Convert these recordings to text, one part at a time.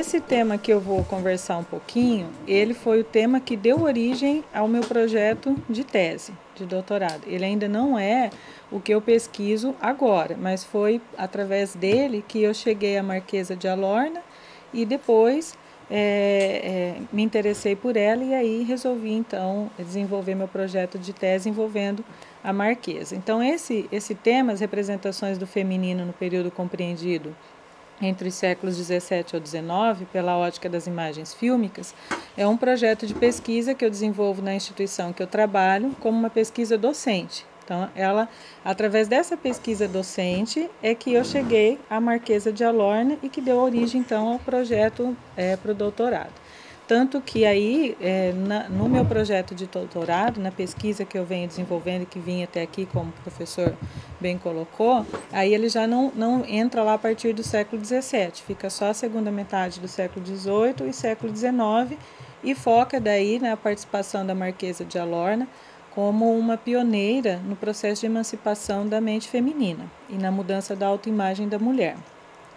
esse tema que eu vou conversar um pouquinho, ele foi o tema que deu origem ao meu projeto de tese, de doutorado. Ele ainda não é o que eu pesquiso agora, mas foi através dele que eu cheguei à Marquesa de Alorna e depois me interessei por ela e aí resolvi então desenvolver meu projeto de tese envolvendo a Marquesa. Então esse tema, as representações do feminino no período compreendido entre os séculos 17 ao 19, pela ótica das imagens fílmicas, é um projeto de pesquisa que eu desenvolvo na instituição que eu trabalho como uma pesquisa docente. Então, através dessa pesquisa docente, é que eu cheguei à Marquesa de Alorna e que deu origem, então, ao projeto para o doutorado. Tanto que aí, no meu projeto de doutorado, na pesquisa que eu venho desenvolvendo e que vim até aqui, como o professor bem colocou, aí ele já não entra lá a partir do século XVII, fica só a segunda metade do século XVIII e século XIX e foca daí na participação da Marquesa de Alorna como uma pioneira no processo de emancipação da mente feminina e na mudança da autoimagem da mulher.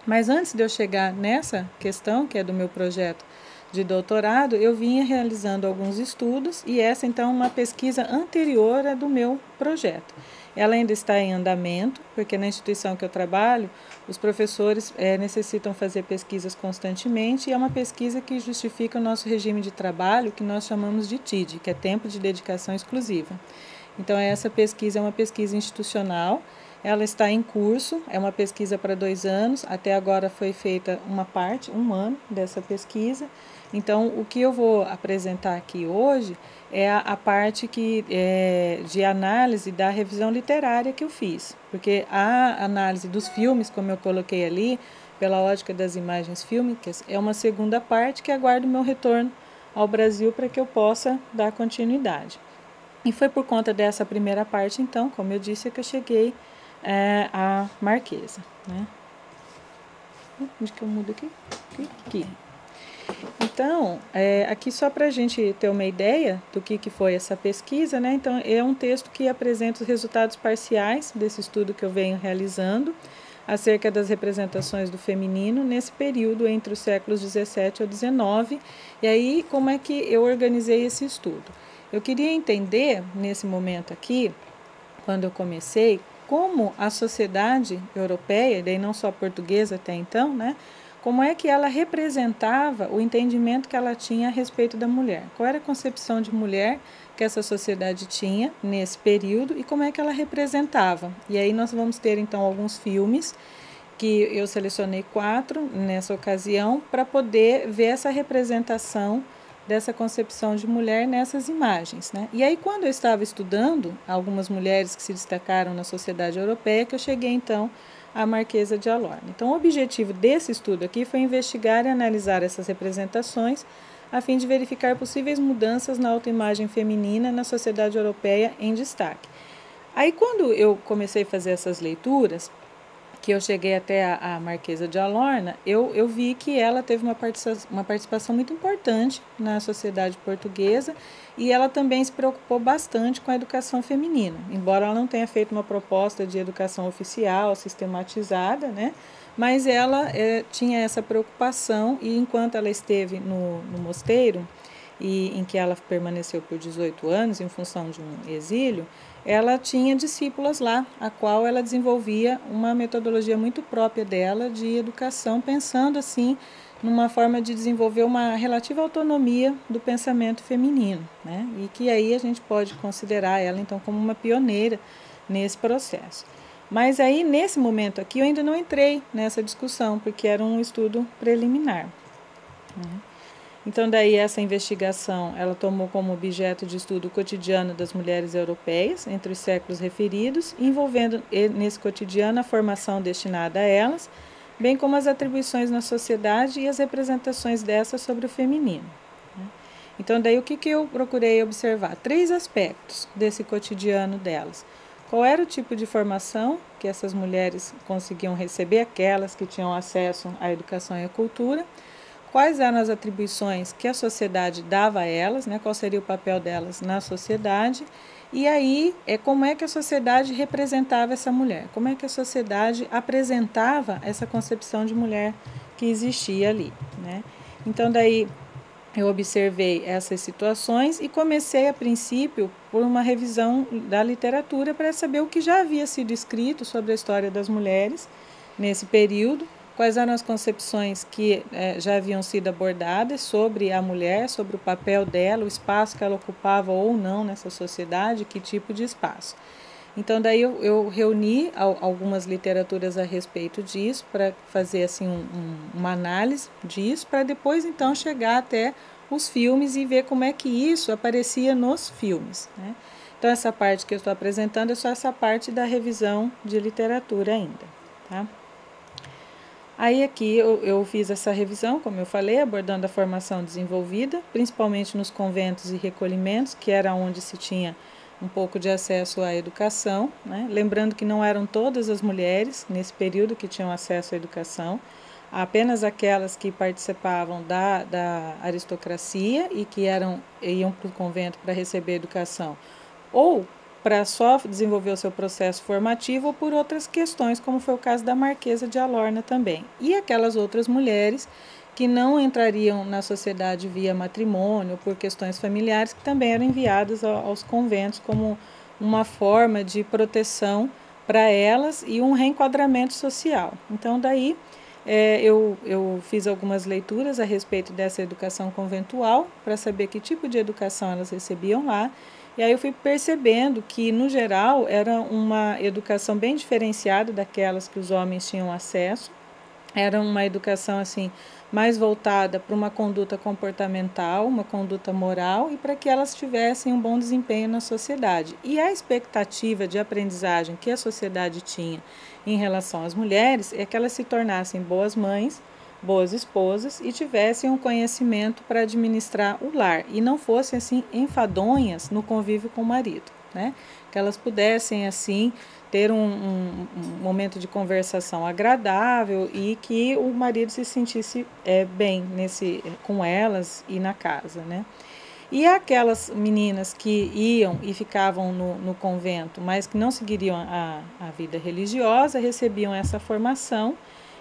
Mas antes de eu chegar nessa questão, que é do meu projeto de doutorado, eu vinha realizando alguns estudos e essa então é uma pesquisa anterior à do meu projeto. Ela ainda está em andamento, porque na instituição que eu trabalho, os professores necessitam fazer pesquisas constantemente e é uma pesquisa que justifica o nosso regime de trabalho, que nós chamamos de TID, que é Tempo de Dedicação Exclusiva. Então, essa pesquisa é uma pesquisa institucional, ela está em curso, é uma pesquisa para 2 anos, até agora foi feita uma parte, 1 ano dessa pesquisa. Então, o que eu vou apresentar aqui hoje é a parte de análise da revisão literária que eu fiz, porque a análise dos filmes, como eu coloquei ali, pela ótica das imagens fílmicas, é uma segunda parte que aguardo o meu retorno ao Brasil para que eu possa dar continuidade. E foi por conta dessa primeira parte, então, como eu disse, que eu cheguei à Marquesa. Né? Onde que eu mudo aqui? Aqui. Então, aqui só para a gente ter uma ideia do que foi essa pesquisa, né? Então, é um texto que apresenta os resultados parciais desse estudo que eu venho realizando acerca das representações do feminino nesse período entre os séculos 17 ao 19. E aí, como é que eu organizei esse estudo? Eu queria entender, nesse momento aqui, quando eu comecei, como a sociedade europeia, e daí não só portuguesa até então, né? Como é que ela representava o entendimento que ela tinha a respeito da mulher. Qual era a concepção de mulher que essa sociedade tinha nesse período e como é que ela representava. E aí nós vamos ter então alguns filmes, que eu selecionei 4 nessa ocasião, para poder ver essa representação dessa concepção de mulher nessas imagens. Né? E aí quando eu estava estudando algumas mulheres que se destacaram na sociedade europeia, que eu cheguei então a Marquesa de Alorna. Então, o objetivo desse estudo aqui foi investigar e analisar essas representações a fim de verificar possíveis mudanças na autoimagem feminina na sociedade europeia em destaque. Aí, quando eu comecei a fazer essas leituras, que eu cheguei até a Marquesa de Alorna, eu vi que ela teve uma participação muito importante na sociedade portuguesa e ela também se preocupou bastante com a educação feminina, embora ela não tenha feito uma proposta de educação oficial, sistematizada, né? Mas ela tinha essa preocupação e enquanto ela esteve no mosteiro, e em que ela permaneceu por 18 anos em função de um exílio, ela tinha discípulas lá, a qual ela desenvolvia uma metodologia muito própria dela de educação, pensando assim numa forma de desenvolver uma relativa autonomia do pensamento feminino, né? E que aí a gente pode considerar ela então como uma pioneira nesse processo. Mas aí nesse momento aqui eu ainda não entrei nessa discussão, porque era um estudo preliminar, né? Então, daí essa investigação, ela tomou como objeto de estudo o cotidiano das mulheres europeias entre os séculos referidos, envolvendo nesse cotidiano a formação destinada a elas, bem como as atribuições na sociedade e as representações dessas sobre o feminino. Então, daí o que eu procurei observar? 3 aspectos desse cotidiano delas. Qual era o tipo de formação que essas mulheres conseguiam receber, aquelas que tinham acesso à educação e à cultura? Quais eram as atribuições que a sociedade dava a elas, né? Qual seria o papel delas na sociedade, e aí como é que a sociedade representava essa mulher, como é que a sociedade apresentava essa concepção de mulher que existia ali. né? Então, daí eu observei essas situações e comecei, a princípio, por uma revisão da literatura para saber o que já havia sido escrito sobre a história das mulheres nesse período, quais eram as concepções que já haviam sido abordadas sobre a mulher, sobre o papel dela, o espaço que ela ocupava ou não nessa sociedade, que tipo de espaço. Então, daí eu reuni algumas literaturas a respeito disso, para fazer assim uma análise disso, para depois então chegar até os filmes e ver como é que isso aparecia nos filmes, né? Então, essa parte que eu estou apresentando é só essa parte da revisão de literatura ainda, tá? Aí aqui eu fiz essa revisão, como eu falei, abordando a formação desenvolvida, principalmente nos conventos e recolhimentos, que era onde se tinha um pouco de acesso à educação, né? Lembrando que não eram todas as mulheres nesse período que tinham acesso à educação, apenas aquelas que participavam da aristocracia e que iam para o convento para receber educação, ou para só desenvolver o seu processo formativo, ou por outras questões, como foi o caso da Marquesa de Alorna também. E aquelas outras mulheres que não entrariam na sociedade via matrimônio, por questões familiares, que também eram enviadas aos conventos como uma forma de proteção para elas e um reenquadramento social. Então, daí eu fiz algumas leituras a respeito dessa educação conventual, para saber que tipo de educação elas recebiam lá, e aí eu fui percebendo que, no geral, era uma educação bem diferenciada daquelas que os homens tinham acesso. Era uma educação assim mais voltada para uma conduta comportamental, uma conduta moral, e para que elas tivessem um bom desempenho na sociedade. E a expectativa de aprendizagem que a sociedade tinha em relação às mulheres é que elas se tornassem boas mães, boas esposas e tivessem um conhecimento para administrar o lar e não fossem assim enfadonhas no convívio com o marido, né? Que elas pudessem assim ter um momento de conversação agradável e que o marido se sentisse bem com elas e na casa, né? E aquelas meninas que iam e ficavam no convento, mas que não seguiriam a vida religiosa, recebiam essa formação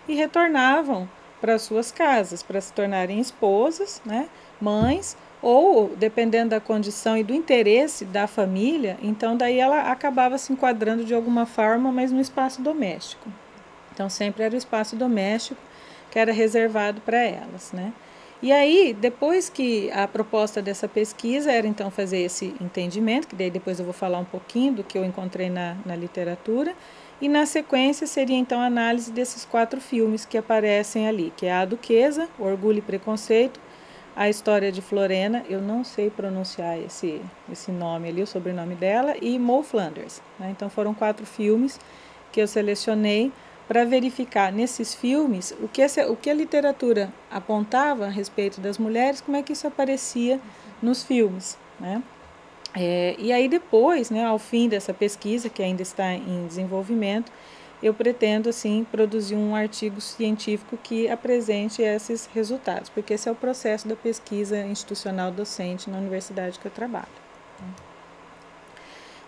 e retornavam para suas casas, para se tornarem esposas, né, mães, ou, dependendo da condição e do interesse da família, então daí ela acabava se enquadrando de alguma forma, mas no espaço doméstico. Então, sempre era o espaço doméstico que era reservado para elas, né? E aí, depois que a proposta dessa pesquisa era, então, fazer esse entendimento, que daí depois eu vou falar um pouquinho do que eu encontrei na literatura, e na sequência seria, então, a análise desses 4 filmes que aparecem ali, que é A Duquesa, Orgulho e Preconceito, A História de Florena, eu não sei pronunciar esse nome ali, o sobrenome dela, e Moll Flanders, né? Então, foram 4 filmes que eu selecionei para verificar nesses filmes o que a literatura apontava a respeito das mulheres, como é que isso aparecia nos filmes, né? E aí depois, né, ao fim dessa pesquisa, que ainda está em desenvolvimento, eu pretendo, assim, produzir um artigo científico que apresente esses resultados, porque esse é o processo da pesquisa institucional docente na universidade que eu trabalho.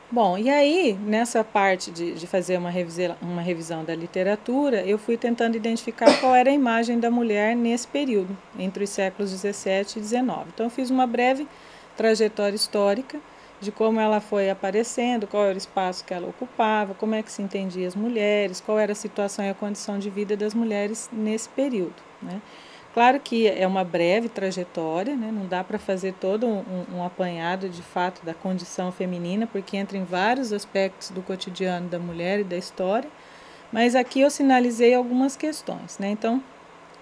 Bom, e aí, nessa parte de fazer uma revisão da literatura, eu fui tentando identificar qual era a imagem da mulher nesse período, entre os séculos 17 e 19. Então, eu fiz uma breve trajetória histórica de como ela foi aparecendo, qual era o espaço que ela ocupava, como é que se entendia as mulheres, qual era a situação e a condição de vida das mulheres nesse período, né? Claro que é uma breve trajetória, né? Não dá para fazer todo um apanhado de fato da condição feminina, porque entra em vários aspectos do cotidiano da mulher e da história, mas aqui eu sinalizei algumas questões, né? Então,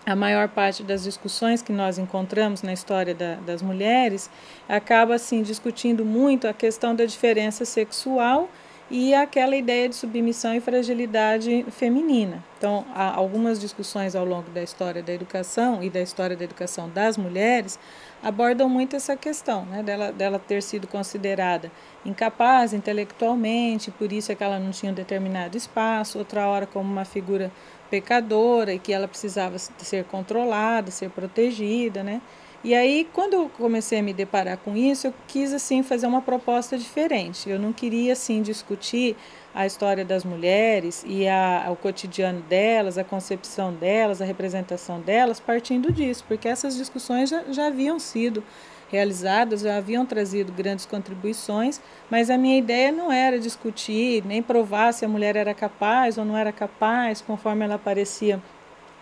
a maior parte das discussões que nós encontramos na história das mulheres acaba assim discutindo muito a questão da diferença sexual e aquela ideia de submissão e fragilidade feminina. Então, há algumas discussões ao longo da história da educação e da história da educação das mulheres abordam muito essa questão, né, dela ter sido considerada incapaz intelectualmente, por isso é que ela não tinha um determinado espaço, outra hora como uma figura pecadora e que ela precisava ser controlada, ser protegida, né? E aí, quando eu comecei a me deparar com isso, eu quis assim fazer uma proposta diferente. Eu não queria assim discutir a história das mulheres e o cotidiano delas, a concepção delas, a representação delas, partindo disso, porque essas discussões já haviam sido realizadas, já haviam trazido grandes contribuições, mas a minha ideia não era discutir, nem provar se a mulher era capaz ou não era capaz, conforme ela aparecia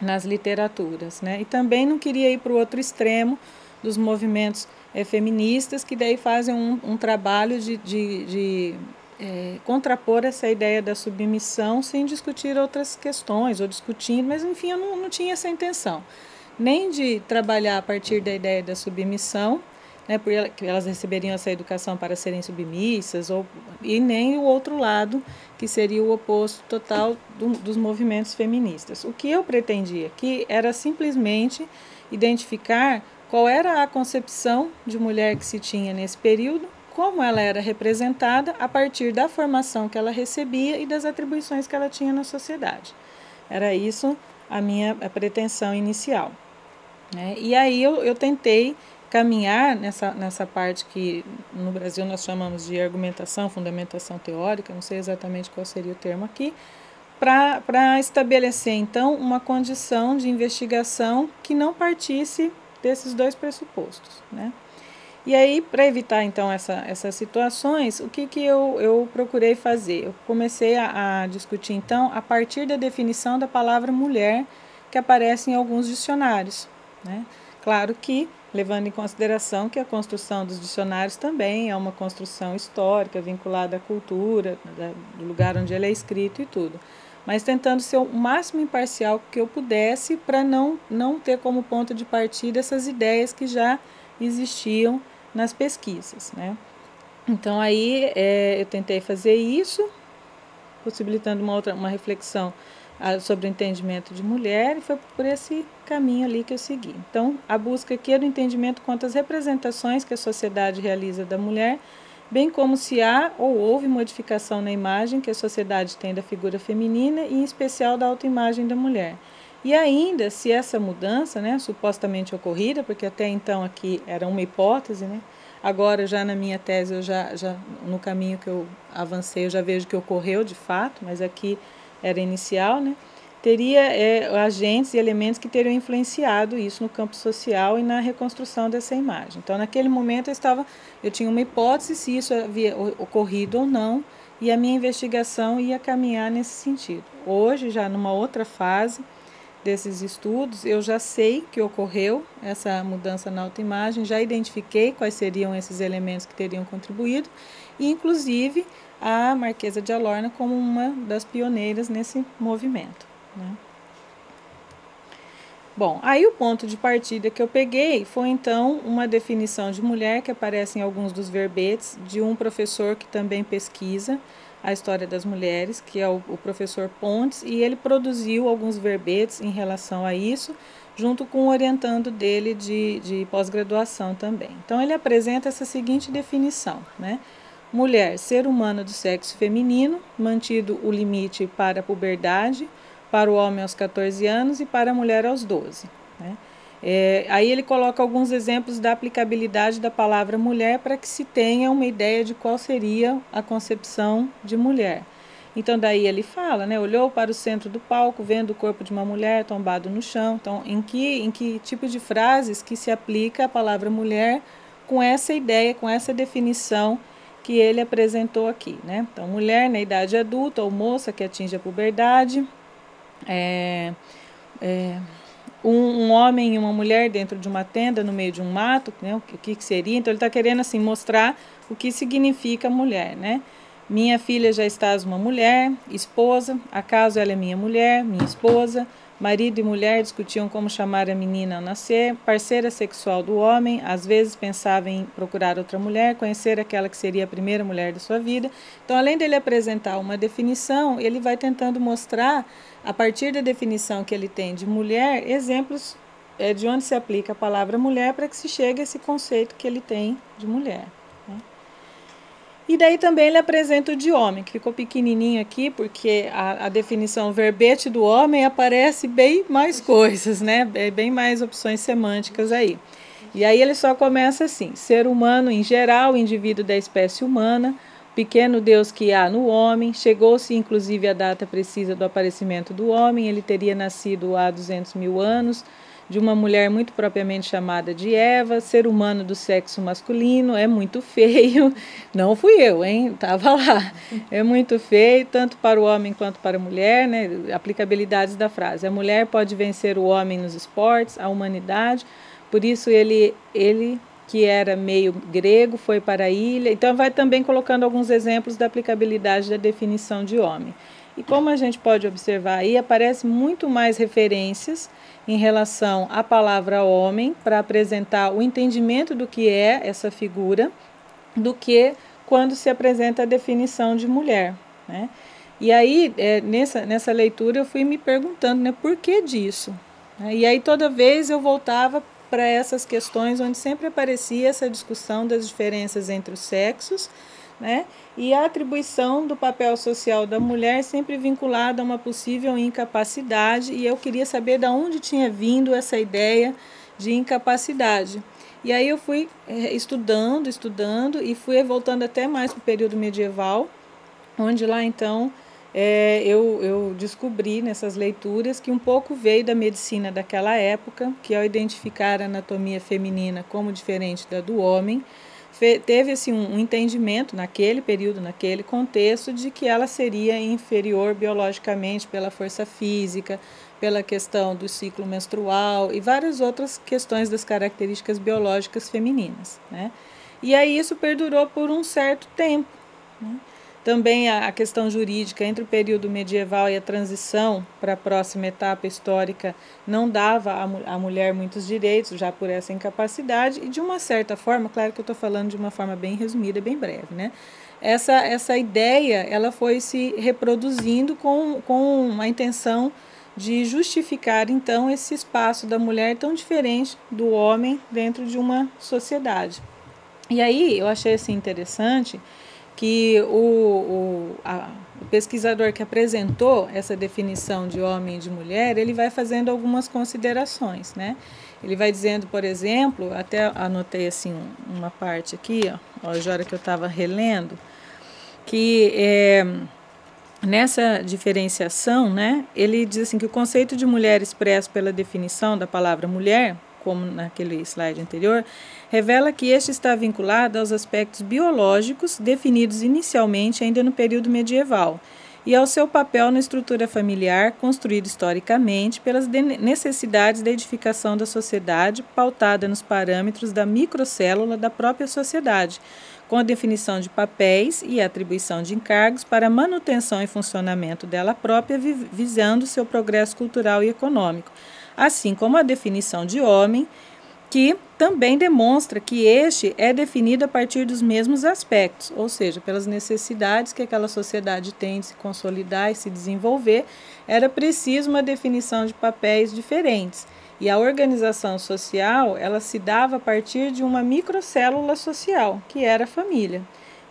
nas literaturas, né? E também não queria ir para o outro extremo dos movimentos feministas, que daí fazem um trabalho de contrapor essa ideia da submissão sem discutir outras questões, ou discutindo, mas enfim, eu não tinha essa intenção, nem de trabalhar a partir da ideia da submissão, né, porque elas receberiam essa educação para serem submissas, e nem o outro lado, que seria o oposto total dos movimentos feministas. O que eu pretendia aqui era simplesmente identificar qual era a concepção de mulher que se tinha nesse período, como ela era representada a partir da formação que ela recebia e das atribuições que ela tinha na sociedade. Era isso a minha pretensão inicial. E aí eu tentei caminhar nessa parte que no Brasil nós chamamos de argumentação, fundamentação teórica, não sei exatamente qual seria o termo aqui, para estabelecer, então, uma condição de investigação que não partisse desses dois pressupostos, né? E aí, para evitar, então, essas situações, o que eu procurei fazer? Eu comecei a discutir, então, a partir da definição da palavra mulher, que aparece em alguns dicionários, né? Claro que, levando em consideração que a construção dos dicionários também é uma construção histórica, vinculada à cultura, do lugar onde ele é escrito e tudo, mas tentando ser o máximo imparcial que eu pudesse para não ter como ponto de partida essas ideias que já existiam nas pesquisas, né? Então aí eu tentei fazer isso, possibilitando uma reflexão sobre o entendimento de mulher, e foi por esse caminho ali que eu segui. Então, a busca aqui é do entendimento quanto às representações que a sociedade realiza da mulher, bem como se há ou houve modificação na imagem que a sociedade tem da figura feminina e, em especial, da autoimagem da mulher. E ainda, se essa mudança, né, supostamente ocorrida, porque até então aqui era uma hipótese, né, agora já na minha tese, eu já no caminho que eu avancei, eu já vejo que ocorreu de fato, mas aqui era inicial, né, teria agentes e elementos que teriam influenciado isso no campo social e na reconstrução dessa imagem. Então, naquele momento, eu tinha uma hipótese se isso havia ocorrido ou não, e a minha investigação ia caminhar nesse sentido. Hoje, já numa outra fase desses estudos, eu já sei que ocorreu essa mudança na autoimagem, já identifiquei quais seriam esses elementos que teriam contribuído, e inclusive a Marquesa de Alorna como uma das pioneiras nesse movimento, né? Bom, aí o ponto de partida que eu peguei foi então uma definição de mulher que aparece em alguns dos verbetes de um professor que também pesquisa a história das mulheres, que é o professor Pontes, e ele produziu alguns verbetes em relação a isso, junto com o orientando dele de pós-graduação também. Então ele apresenta essa seguinte definição, né? Mulher, ser humano do sexo feminino, mantido o limite para a puberdade, para o homem aos 14 anos e para a mulher aos 12. Né? Aí ele coloca alguns exemplos da aplicabilidade da palavra mulher para que se tenha uma ideia de qual seria a concepção de mulher. Então daí ele fala, né, olhou para o centro do palco, vendo o corpo de uma mulher tombado no chão. Então, em que tipo de frases que se aplica a palavra mulher com essa ideia, com essa definição que ele apresentou aqui, né? Então, mulher na idade adulta ou moça que atinge a puberdade, um homem e uma mulher dentro de uma tenda no meio de um mato, né? O que seria? Então ele está querendo assim mostrar o que significa mulher, né? Minha filha já estás uma mulher, esposa, acaso ela é minha mulher, minha esposa, marido e mulher discutiam como chamar a menina ao nascer, parceira sexual do homem, às vezes pensava em procurar outra mulher, conhecer aquela que seria a primeira mulher da sua vida. Então, além dele apresentar uma definição, ele vai tentando mostrar, a partir da definição que ele tem de mulher, exemplos de onde se aplica a palavra mulher para que se chegue a esse conceito que ele tem de mulher. E daí também ele apresenta o de homem, que ficou pequenininho aqui, porque a definição verbete do homem aparece bem mais coisas, né? Bem mais opções semânticas aí. E aí ele só começa assim: ser humano em geral, indivíduo da espécie humana, pequeno Deus que há no homem, chegou-se inclusive a data precisa do aparecimento do homem, ele teria nascido há 200 mil anos, de uma mulher muito propriamente chamada de Eva, ser humano do sexo masculino, é muito feio, não fui eu, hein, estava lá, é muito feio, tanto para o homem quanto para a mulher, né, aplicabilidades da frase, a mulher pode vencer o homem nos esportes, a humanidade, por isso ele que era meio grego, foi para a ilha. Então, vai também colocando alguns exemplos da aplicabilidade da definição de homem. E como a gente pode observar aí, aparece muito mais referências em relação à palavra homem para apresentar o entendimento do que é essa figura, do que quando se apresenta a definição de mulher, né? E aí, nessa leitura, eu fui me perguntando, né, por que disso? E aí, toda vez eu voltava para essas questões onde sempre aparecia essa discussão das diferenças entre os sexos, né? E a atribuição do papel social da mulher sempre vinculada a uma possível incapacidade, e eu queria saber de onde tinha vindo essa ideia de incapacidade. E aí eu fui estudando e fui voltando até mais para o período medieval, onde lá então eu descobri nessas leituras que um pouco veio da medicina daquela época, que ao identificar a anatomia feminina como diferente da do homem, teve assim, um entendimento naquele período, naquele contexto, de que ela seria inferior biologicamente pela força física, pela questão do ciclo menstrual e várias outras questões das características biológicas femininas, né? E aí isso perdurou por um certo tempo, né? Também a questão jurídica entre o período medieval e a transição para a próxima etapa histórica não dava à mulher muitos direitos, já por essa incapacidade, e de uma certa forma, claro que eu estou falando de uma forma bem resumida, bem breve, né? Essa ideia ela foi se reproduzindo com a intenção de justificar, então, esse espaço da mulher tão diferente do homem dentro de uma sociedade. E aí eu achei assim, interessante que o pesquisador que apresentou essa definição de homem e de mulher, ele vai fazendo algumas considerações, né? Ele vai dizendo, por exemplo, até anotei assim uma parte aqui, ó, a hora que eu estava relendo, que nessa diferenciação, né, ele diz assim que o conceito de mulher expresso pela definição da palavra mulher, como naquele slide anterior, revela que este está vinculado aos aspectos biológicos definidos inicialmente ainda no período medieval e ao seu papel na estrutura familiar construído historicamente pelas necessidades da edificação da sociedade pautada nos parâmetros da microcélula da própria sociedade, com a definição de papéis e a atribuição de encargos para a manutenção e funcionamento dela própria, visando seu progresso cultural e econômico, assim como a definição de homem, que também demonstra que este é definido a partir dos mesmos aspectos, ou seja, pelas necessidades que aquela sociedade tem de se consolidar e se desenvolver, era preciso uma definição de papéis diferentes. E a organização social, ela se dava a partir de uma microcélula social, que era a família.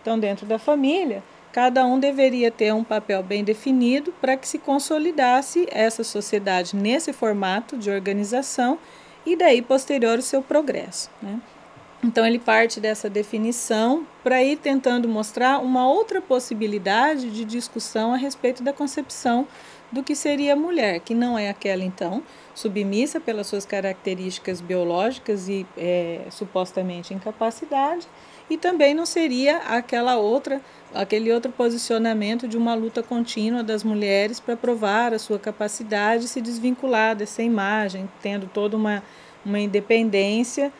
Então, dentro da família, cada um deveria ter um papel bem definido para que se consolidasse essa sociedade nesse formato de organização e daí posterior o seu progresso, né? Então ele parte dessa definição para ir tentando mostrar uma outra possibilidade de discussão a respeito da concepção do que seria a mulher, que não é aquela então submissa pelas suas características biológicas e supostamente incapacidade, e também não seria aquele outro posicionamento de uma luta contínua das mulheres para provar a sua capacidade, se desvincular dessa imagem, tendo toda uma independência,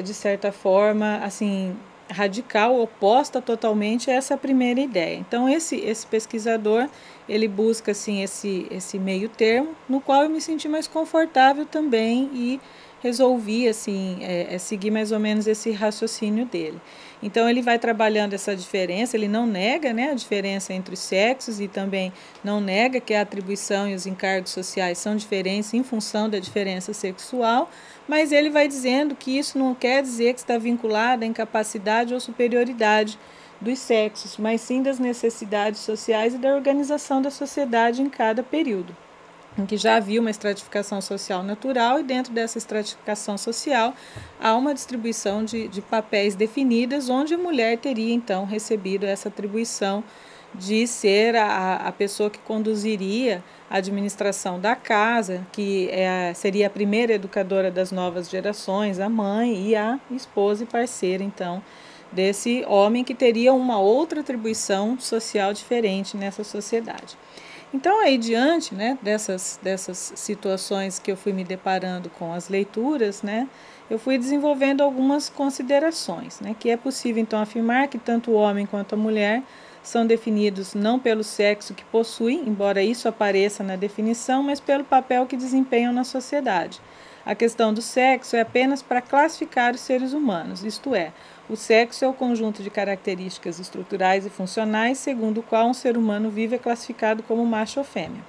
de certa forma, assim, radical, oposta totalmente a essa primeira ideia. Então, esse pesquisador, ele busca assim, esse meio termo, no qual eu me senti mais confortável também e resolvi assim, seguir mais ou menos esse raciocínio dele. Então ele vai trabalhando essa diferença, ele não nega, né, a diferença entre os sexos e também não nega que a atribuição e os encargos sociais são diferentes em função da diferença sexual, mas ele vai dizendo que isso não quer dizer que está vinculado à incapacidade ou superioridade dos sexos, mas sim das necessidades sociais e da organização da sociedade em cada período. em que já havia uma estratificação social natural e dentro dessa estratificação social há uma distribuição de papéis definidas, onde a mulher teria então recebido essa atribuição de ser a pessoa que conduziria a administração da casa, que seria a primeira educadora das novas gerações, a mãe e a esposa e parceira então desse homem que teria uma outra atribuição social diferente nessa sociedade. Então, aí diante, né, dessas situações que eu fui me deparando com as leituras, né, eu fui desenvolvendo algumas considerações, né, que é possível, então, afirmar que tanto o homem quanto a mulher são definidos não pelo sexo que possuem, embora isso apareça na definição, mas pelo papel que desempenham na sociedade. A questão do sexo é apenas para classificar os seres humanos, isto é, o sexo é o conjunto de características estruturais e funcionais segundo o qual um ser humano vive é classificado como macho ou fêmea.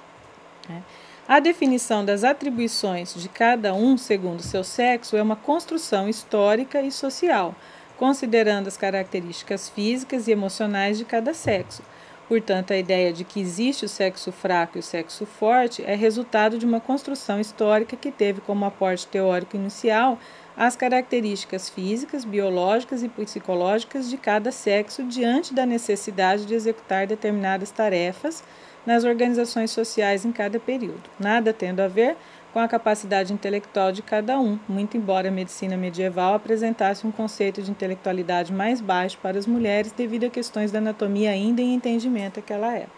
A definição das atribuições de cada um segundo seu sexo é uma construção histórica e social, considerando as características físicas e emocionais de cada sexo. Portanto, a ideia de que existe o sexo fraco e o sexo forte é resultado de uma construção histórica que teve como aporte teórico inicial as características físicas, biológicas e psicológicas de cada sexo diante da necessidade de executar determinadas tarefas nas organizações sociais em cada período, nada tendo a ver com a capacidade intelectual de cada um, muito embora a medicina medieval apresentasse um conceito de intelectualidade mais baixo para as mulheres devido a questões da anatomia ainda em entendimento naquela época.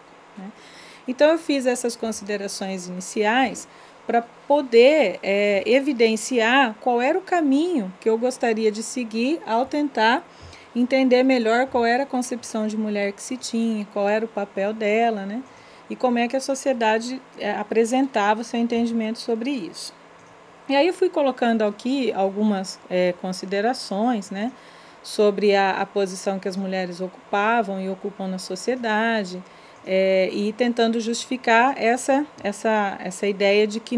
Então eu fiz essas considerações iniciais para poder evidenciar qual era o caminho que eu gostaria de seguir ao tentar entender melhor qual era a concepção de mulher que se tinha, qual era o papel dela, né? E como é que a sociedade apresentava o seu entendimento sobre isso. E aí eu fui colocando aqui algumas considerações, né, sobre a posição que as mulheres ocupavam e ocupam na sociedade, e tentando justificar essa ideia de que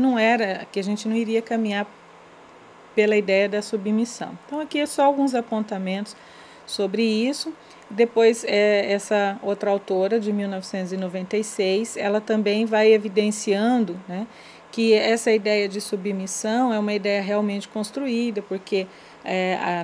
que a gente não iria caminhar pela ideia da submissão. Então aqui é só alguns apontamentos sobre isso. Depois, essa outra autora, de 1996, ela também vai evidenciando, né, que essa ideia de submissão é uma ideia realmente construída, porque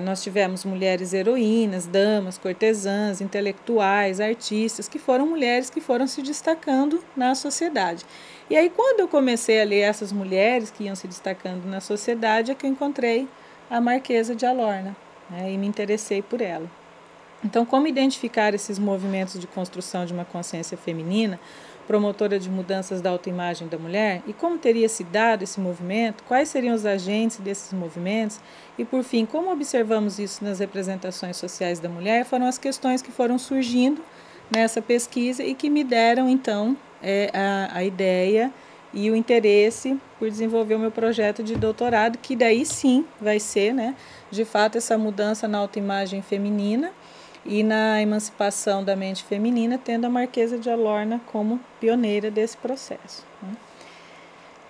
nós tivemos mulheres heroínas, damas, cortesãs, intelectuais, artistas, que foram mulheres que foram se destacando na sociedade. E aí, quando eu comecei a ler essas mulheres que iam se destacando na sociedade, é que eu encontrei a Marquesa de Alorna, né, e me interessei por ela. Então, como identificar esses movimentos de construção de uma consciência feminina, promotora de mudanças da autoimagem da mulher, e como teria se dado esse movimento, quais seriam os agentes desses movimentos, e por fim, como observamos isso nas representações sociais da mulher, foram as questões que foram surgindo nessa pesquisa e que me deram, então, a ideia e o interesse por desenvolver o meu projeto de doutorado, que daí sim vai ser, né, de fato, essa mudança na autoimagem feminina e na emancipação da mente feminina, tendo a Marquesa de Alorna como pioneira desse processo.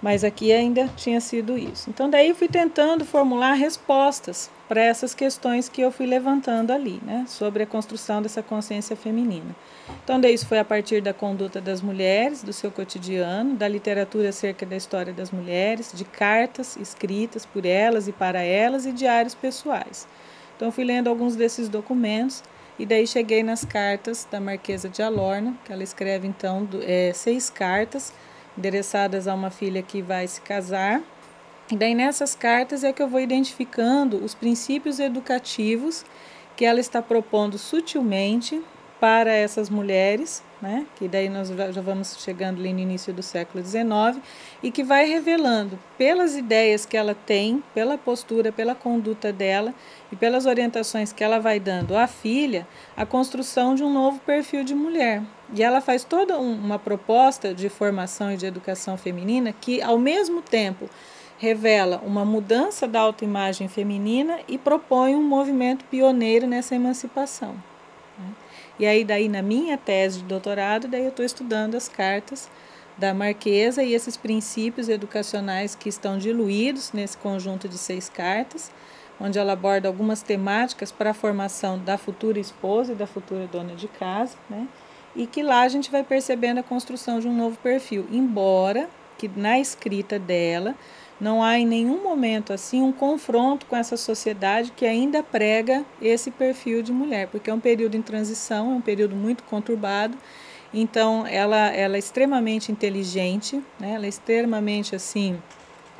Mas aqui ainda tinha sido isso. Então, daí eu fui tentando formular respostas para essas questões que eu fui levantando ali, né, sobre a construção dessa consciência feminina. Então, daí isso foi a partir da conduta das mulheres, do seu cotidiano, da literatura acerca da história das mulheres, de cartas escritas por elas e para elas e diários pessoais. Então, eu fui lendo alguns desses documentos e daí cheguei nas cartas da Marquesa de Alorna, que ela escreve, então, 6 cartas endereçadas a uma filha que vai se casar. E daí nessas cartas é que eu vou identificando os princípios educativos que ela está propondo sutilmente para essas mulheres, né, que daí nós já vamos chegando ali no início do século XIX, e que vai revelando pelas ideias que ela tem, pela postura, pela conduta dela e pelas orientações que ela vai dando à filha, a construção de um novo perfil de mulher. E ela faz toda uma proposta de formação e de educação feminina que, ao mesmo tempo, revela uma mudança da autoimagem feminina e propõe um movimento pioneiro nessa emancipação. E aí, daí na minha tese de doutorado, daí eu estou estudando as cartas da Marquesa e esses princípios educacionais que estão diluídos nesse conjunto de 6 cartas, onde ela aborda algumas temáticas para a formação da futura esposa e da futura dona de casa, né? E que lá a gente vai percebendo a construção de um novo perfil, embora que na escrita dela não há em nenhum momento assim um confronto com essa sociedade que ainda prega esse perfil de mulher, porque é um período em transição, é um período muito conturbado. Então ela é extremamente inteligente, né? Ela é extremamente assim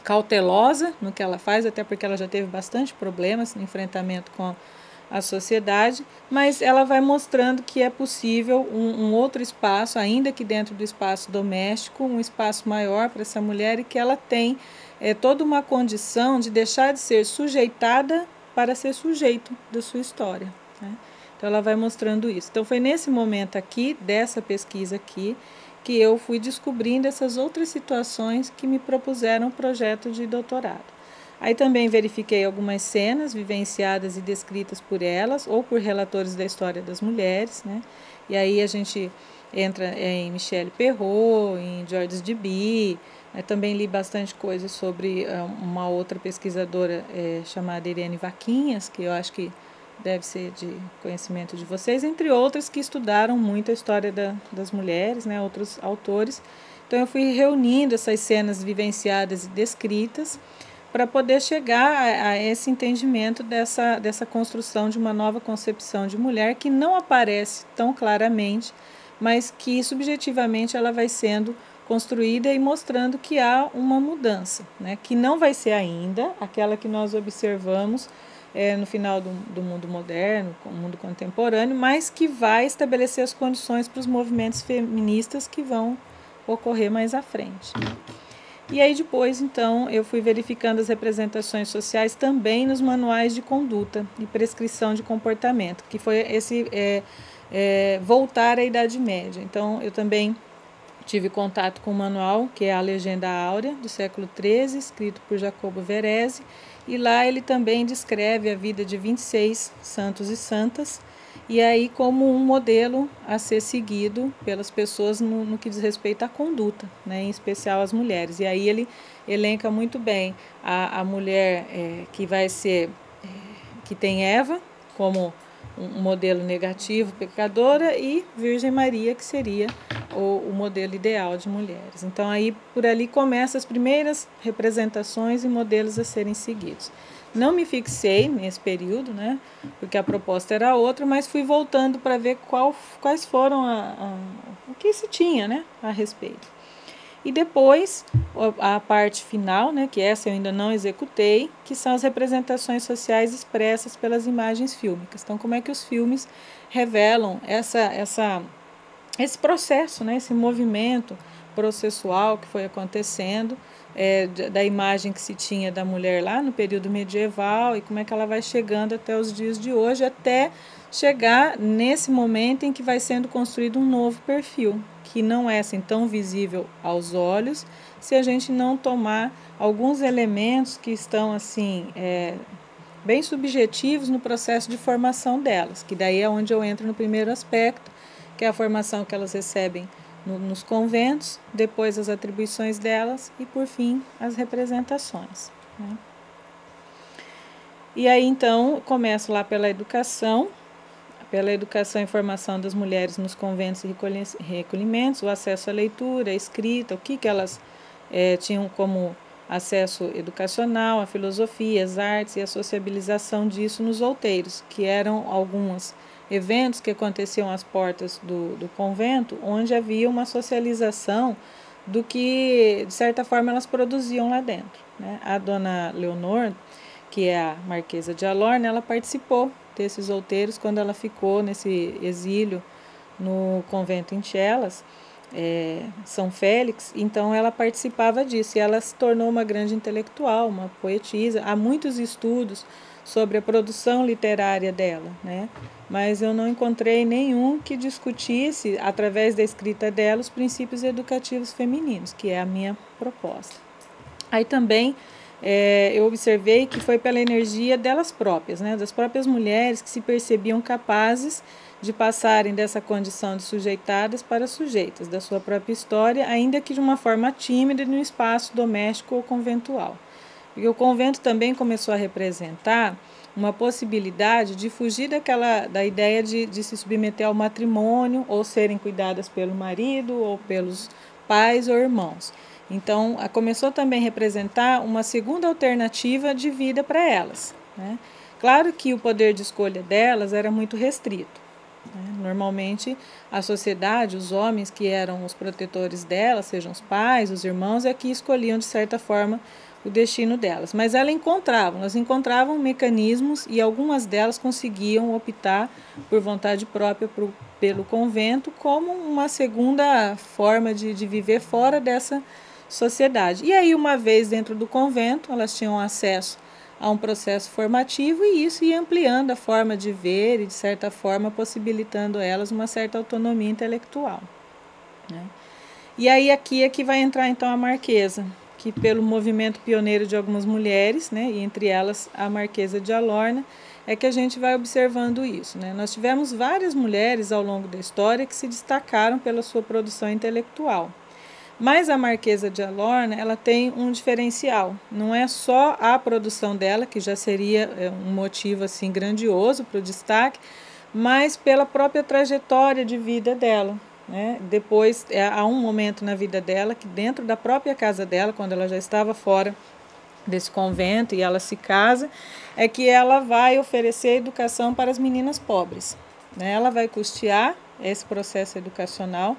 cautelosa no que ela faz, até porque ela já teve bastante problemas no enfrentamento com a sociedade, mas ela vai mostrando que é possível um outro espaço, ainda que dentro do espaço doméstico, um espaço maior para essa mulher, e que ela tem toda uma condição de deixar de ser sujeitada para ser sujeito da sua história, né? Então ela vai mostrando isso. Então foi nesse momento aqui, dessa pesquisa aqui, que eu fui descobrindo essas outras situações que me propuseram o projeto de doutorado. Aí também verifiquei algumas cenas vivenciadas e descritas por elas ou por relatores da história das mulheres, né? E aí a gente entra em Michelle Perrault, em Georges Duby. Também li bastante coisa sobre uma outra pesquisadora chamada Irene Vaquinhas, que eu acho que deve ser de conhecimento de vocês, entre outras que estudaram muito a história das mulheres, né? Outros autores. Então eu fui reunindo essas cenas vivenciadas e descritas para poder chegar a esse entendimento dessa construção de uma nova concepção de mulher que não aparece tão claramente, mas que subjetivamente ela vai sendo construída e mostrando que há uma mudança, né? Que não vai ser ainda aquela que nós observamos no final do mundo moderno, o mundo contemporâneo, mas que vai estabelecer as condições para os movimentos feministas que vão ocorrer mais à frente. E aí depois, então, eu fui verificando as representações sociais também nos manuais de conduta e prescrição de comportamento, que foi esse voltar à Idade Média. Então, eu também tive contato com o manual, que é a Legenda Áurea, do século XIII, escrito por Jacobo Verezzi, e lá ele também descreve a vida de 26 santos e santas, e aí como um modelo a ser seguido pelas pessoas no que diz respeito à conduta, né, em especial as mulheres. E aí ele elenca muito bem a mulher que vai ser, que tem Eva como um modelo negativo, pecadora, e Virgem Maria, que seria o modelo ideal de mulheres. Então aí por ali começam as primeiras representações e modelos a serem seguidos. Não me fixei nesse período, né, porque a proposta era outra, mas fui voltando para ver quais foram o que se tinha, né, a respeito. E depois, a parte final, né, que essa eu ainda não executei, que são as representações sociais expressas pelas imagens fílmicas. Então, como é que os filmes revelam esse processo, né, esse movimento processual que foi acontecendo, da imagem que se tinha da mulher lá no período medieval e como é que ela vai chegando até os dias de hoje, até chegar nesse momento em que vai sendo construído um novo perfil, que não é assim tão visível aos olhos, se a gente não tomar alguns elementos que estão assim bem subjetivos no processo de formação delas, que daí é onde eu entro no primeiro aspecto, que é a formação que elas recebem nos conventos, depois as atribuições delas e, por fim, as representações, né? E aí, então, começo lá pela educação e formação das mulheres nos conventos e recolhimentos, o acesso à leitura, à escrita, o que elas tinham como acesso educacional, a filosofia, as artes e a sociabilização disso nos outeiros, que eram alguns eventos que aconteciam às portas do convento, onde havia uma socialização do que, de certa forma, elas produziam lá dentro, né? A dona Leonor, que é a Marquesa de Alorne, ela participou desses outeiros quando ela ficou nesse exílio no convento em Chelas, São Félix. Então ela participava disso e ela se tornou uma grande intelectual, uma poetisa. Há muitos estudos sobre a produção literária dela, né? Mas eu não encontrei nenhum que discutisse, através da escrita dela, os princípios educativos femininos, que é a minha proposta. Aí também eu observei que foi pela energia delas próprias, né? Das próprias mulheres que se percebiam capazes de passarem dessa condição de sujeitadas para sujeitas da sua própria história, ainda que de uma forma tímida no espaço doméstico ou conventual. Porque o convento também começou a representar uma possibilidade de fugir da ideia de se submeter ao matrimônio ou serem cuidadas pelo marido ou pelos pais ou irmãos. Então, começou também a representar uma segunda alternativa de vida para elas, né? Claro que o poder de escolha delas era muito restrito, né? Normalmente, a sociedade, os homens que eram os protetores delas, sejam os pais, os irmãos, é que escolhiam, de certa forma, o destino delas. Mas elas encontravam mecanismos e algumas delas conseguiam optar por vontade própria pelo convento como uma segunda forma de viver fora dessa sociedade. E aí, uma vez dentro do convento, elas tinham acesso a um processo formativo e isso ia ampliando a forma de ver e, de certa forma, possibilitando elas uma certa autonomia intelectual, né? E aí aqui é que vai entrar então a Marquesa, que pelo movimento pioneiro de algumas mulheres, né, e entre elas a Marquesa de Alorna, é que a gente vai observando isso, né? Nós tivemos várias mulheres ao longo da história que se destacaram pela sua produção intelectual. Mas a Marquesa de Alorna, ela tem um diferencial. Não é só a produção dela, que já seria um motivo assim grandioso para o destaque, mas pela própria trajetória de vida dela, né? Depois, há um momento na vida dela que dentro da própria casa dela, quando ela já estava fora desse convento e ela se casa, é que ela vai oferecer educação para as meninas pobres, né? Ela vai custear esse processo educacional.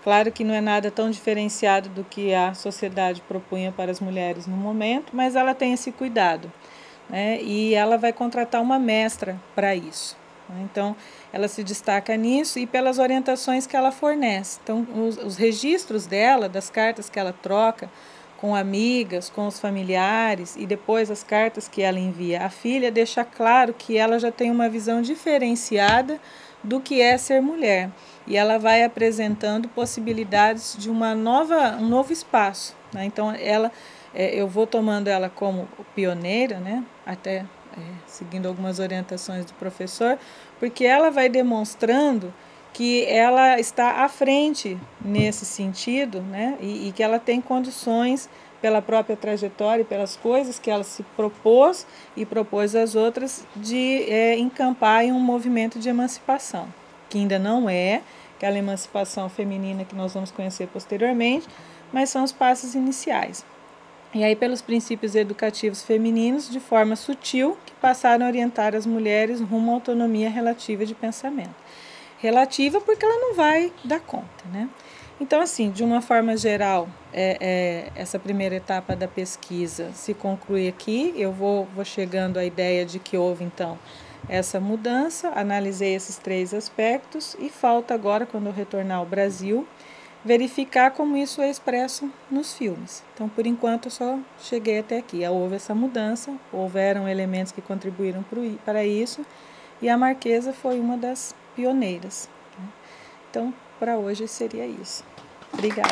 Claro que não é nada tão diferenciado do que a sociedade propunha para as mulheres no momento, mas ela tem esse cuidado, né? E ela vai contratar uma mestra para isso, né? Então, ela se destaca nisso e pelas orientações que ela fornece. Então, os registros dela, das cartas que ela troca com amigas, com os familiares e depois as cartas que ela envia à filha, deixa claro que ela já tem uma visão diferenciada do que é ser mulher. E ela vai apresentando possibilidades de um novo espaço, né? Então, eu vou tomando ela como pioneira, né? Até seguindo algumas orientações do professor, porque ela vai demonstrando que ela está à frente nesse sentido, né? E que ela tem condições, pela própria trajetória e pelas coisas que ela se propôs e propôs às outras, de encampar em um movimento de emancipação, que ainda não é aquela emancipação feminina que nós vamos conhecer posteriormente, mas são os passos iniciais. E aí, pelos princípios educativos femininos, de forma sutil, que passaram a orientar as mulheres rumo à autonomia relativa de pensamento. Relativa porque ela não vai dar conta, né? Então, assim, de uma forma geral, essa primeira etapa da pesquisa se conclui aqui. Eu vou chegando à ideia de que houve, então, essa mudança, analisei esses 3 aspectos e falta agora, quando eu retornar ao Brasil, verificar como isso é expresso nos filmes. Então, por enquanto, eu só cheguei até aqui. Houve essa mudança, houveram elementos que contribuíram para isso, e a Marquesa foi uma das pioneiras, né? Então, para hoje seria isso. Obrigada.